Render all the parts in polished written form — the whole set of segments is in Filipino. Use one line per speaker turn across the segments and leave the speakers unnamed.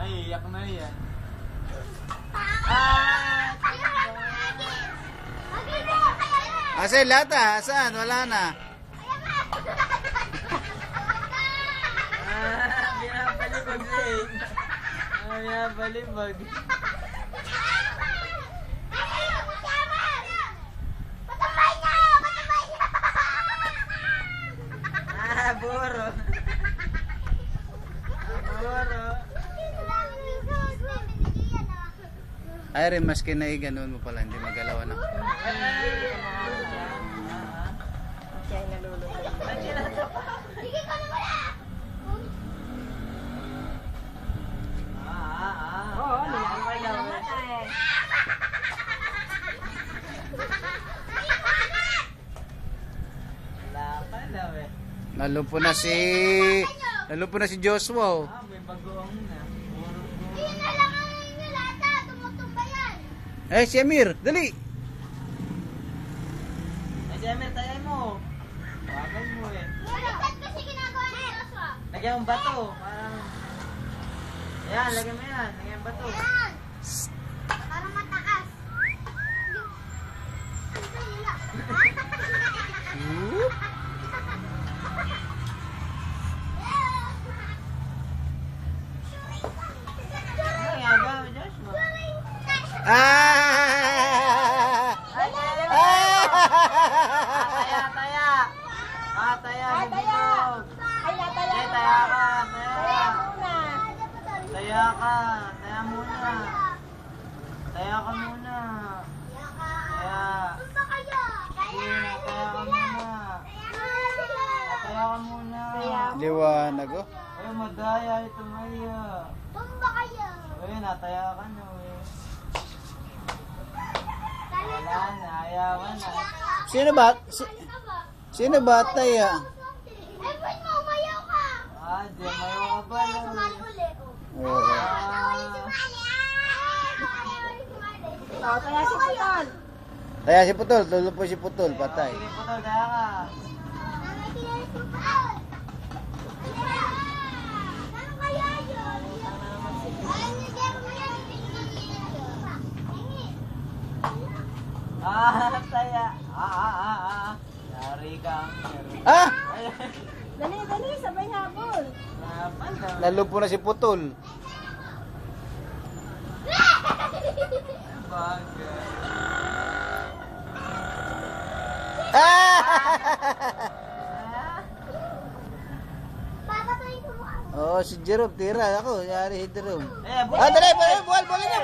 Ay, iyak na yan.
Asa yung lata? Saan? Wala na.
Binabalibag eh. Binabalibag. Buro. Buro.
Ay rin, maski na ganun mo pala, hindi magalaw na.
Kaya nalulunod. Oo, nilakay daw.
Wala ka daw eh.
Nalumpo na si Joshua. Oh.
May bagoong na. Buro.
Eh, si Amir, dali.
Ay, Jemer, tayo mo. Wagan mo eh. Lagyan mong bato. Parang... Ayan, lagyan mo yan. Lagyan mong bato.
Parang matakas.
Ano nga ba, Joshua?
Ah!
Taya. Taya. Bilog.
Ay, nataya
Eh,
ka.
taya ka.
Taya muna.
Taya ka. Taya muna. Taya ka muna. Taya. Sige, taya ka muna. Taya ka muna.
Liwanag, oh.
Ay, madaya ito, Maya. Ay, nataya ka na, eh. Wala na, ayawan na.
Sino ba taya?
Ah, di mayo ka ba?
Oo.
Taya si Putol.
Taya si Putol, lulupo si Putol, patay.
Sige po, taya ka. Taya. Yari ka.
Ah!
Dali, sabay habol.
Napan daw.
Nalumpo na si Putol.
Bagay.
Ah! Oh, si Jerome, tira ako. Yari si Jerome. Ah, dali, buwal niya.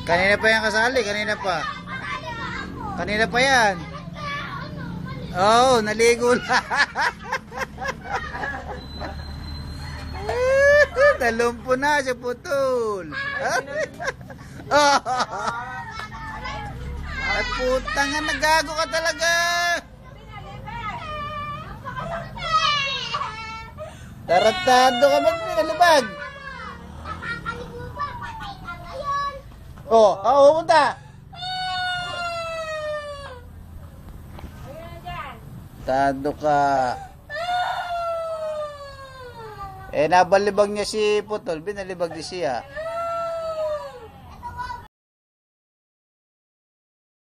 Kanina pa yan kasali, kanina pa yan. Oh, naligo na. Nalumpo na si Putol. At putang nga, nagago ka talaga. Taratado ka magpinalibag. Oh, pupunta. Tado ka. Eh, nabalibag niya si Putol, binalibag di siya.